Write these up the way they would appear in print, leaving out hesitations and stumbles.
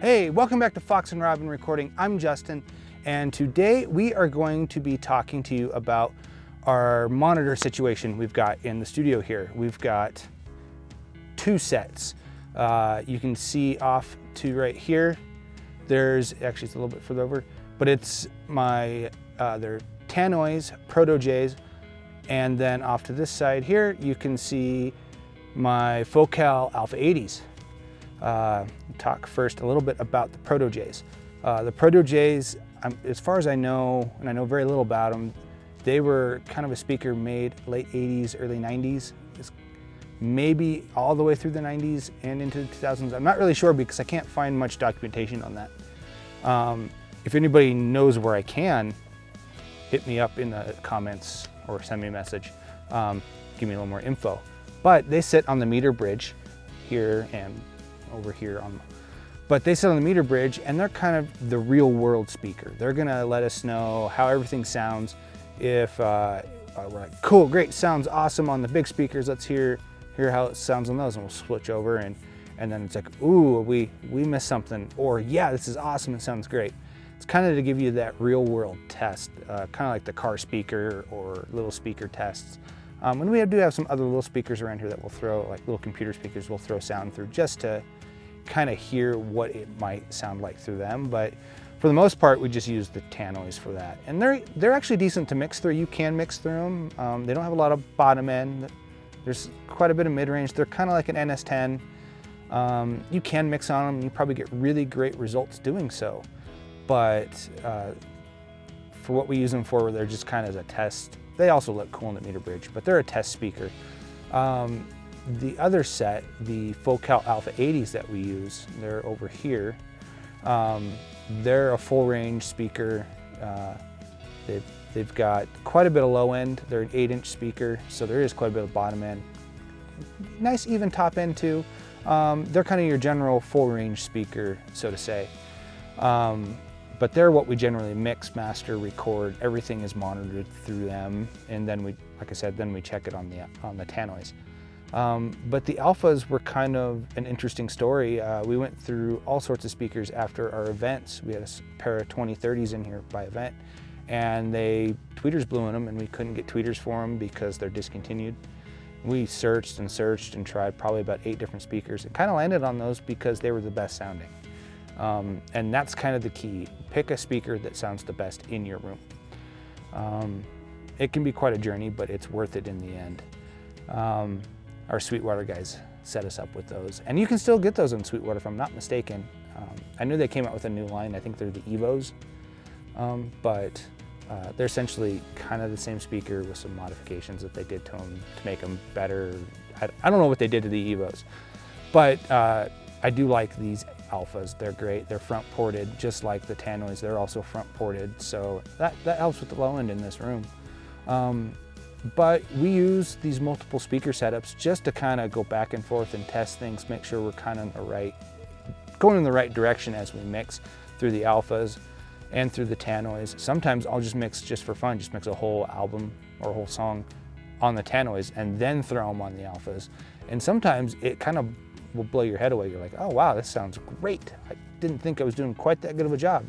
Hey, welcome back to Fox and Robyn Recording. I'm Justin, and today we are going to be talking to you about our monitor situation we've got in the studio here. We've got two sets. You can see off to right here. There's actually, it's a little bit further over, but it's my they're Tannoys Proto J's, and then off to this side here you can see my Focal Alpha 80s. Talk first a little bit about the Proto J's. The Proto J's, as far as I know, and I know very little about them, they were kind of a speaker made late 80s, early 90s, maybe all the way through the 90s and into the 2000s. I'm not really sure because I can't find much documentation on that. If anybody knows where I can, hit me up in the comments or send me a message. Give me a little more info. But they sit on the meter bridge here and over here but they sit on the meter bridge, and they're kind of the real world speaker. They're gonna let us know how everything sounds. If we're like, cool, great, sounds awesome on the big speakers, let's hear how it sounds on those, and we'll switch over, and then it's like, ooh, we missed something, or yeah, this is awesome, it sounds great. It's kind of to give you that real world test, kind of like the car speaker or little speaker tests. And we do have some other little speakers around here that we'll throw, like little computer speakers we'll throw sound through just to kind of hear what it might sound like through them. But for the most part, we just use the Tannoys for that. And they're actually decent to mix through. You can mix through them. They don't have a lot of bottom end. There's quite a bit of mid-range. They're kind of like an NS10. You can mix on them. You probably get really great results doing so. But for what we use them for, they're just kind of as a test. They also look cool in the meter bridge, but they're a test speaker. The other set, the Focal Alpha 80s that we use, they're over here. They're a full range speaker. They've got quite a bit of low end. They're an 8-inch speaker, so there is quite a bit of bottom end. Nice even top end too. They're kind of your general full range speaker, so to say. But they're what we generally mix, master, record. Everything is monitored through them, and then we, like I said, then we check it on the Tannoys. But the Alphas were kind of an interesting story. We went through all sorts of speakers after our events. We had a pair of 2030s in here by event, and tweeters blew in them, and we couldn't get tweeters for them because they're discontinued. We searched and searched and tried probably about 8 different speakers and kind of landed on those because they were the best sounding. And that's kind of the key. Pick a speaker that sounds the best in your room. It can be quite a journey, but it's worth it in the end. Our Sweetwater guys set us up with those. And you can still get those in Sweetwater if I'm not mistaken. I knew they came out with a new line. I think they're the Evos. But they're essentially kind of the same speaker with some modifications that they did to them to make them better. I don't know what they did to the Evos, but I do like these Alphas. They're great. They're front ported, just like the Tannoys. They're also front ported, so that helps with the low end in this room. But we use these multiple speaker setups just to kind of go back and forth and test things, make sure we're kind of going in the right direction as we mix through the Alphas and through the Tannoys. Sometimes I'll just mix just for fun, just mix a whole album or a whole song on the Tannoys and then throw them on the Alphas. And sometimes it kind of will blow your head away. You're like, oh wow, this sounds great. I didn't think I was doing quite that good of a job.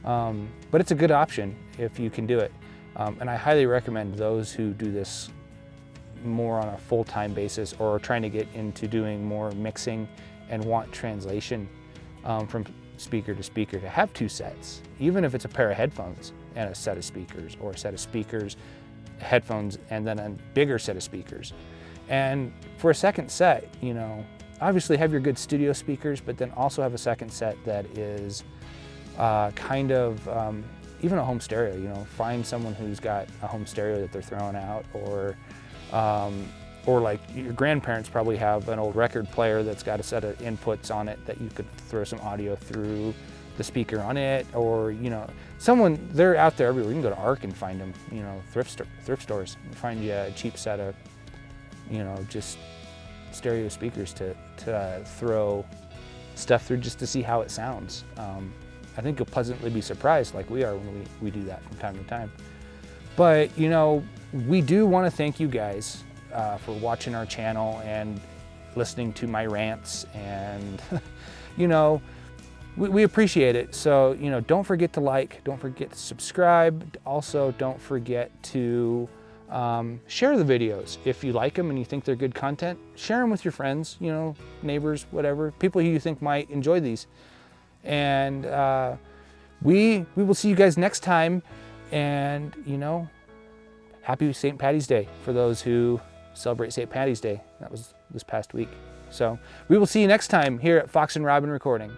But it's a good option if you can do it. And I highly recommend those who do this more on a full-time basis or are trying to get into doing more mixing and want translation from speaker to speaker to have 2 sets, even if it's a pair of headphones and a set of speakers, or a set of speakers, headphones, and then a bigger set of speakers. And for a second set, you know, obviously have your good studio speakers, but then also have a second set that is kind of even a home stereo. You know, find someone who's got a home stereo that they're throwing out, or like your grandparents probably have an old record player that's got a set of inputs on it that you could throw some audio through the speaker on it, or you know, they're out there everywhere. You can go to ARC and find them. You know, thrift stores, find you a cheap set of, you know, just stereo speakers to throw stuff through just to see how it sounds. I think you'll pleasantly be surprised, like we are when we do that from time to time. But you know, we do want to thank you guys for watching our channel and listening to my rants, and you know, we appreciate it. So, you know, don't forget to like, don't forget to subscribe. Also, don't forget to share the videos. If you like them and you think they're good content, share them with your friends, you know, neighbors, whatever, people who you think might enjoy these. And we will see you guys next time. And, you know, happy St. Patty's Day for those who celebrate St. Patty's Day. That was this past week. So we will see you next time here at Fox and Robyn Recording.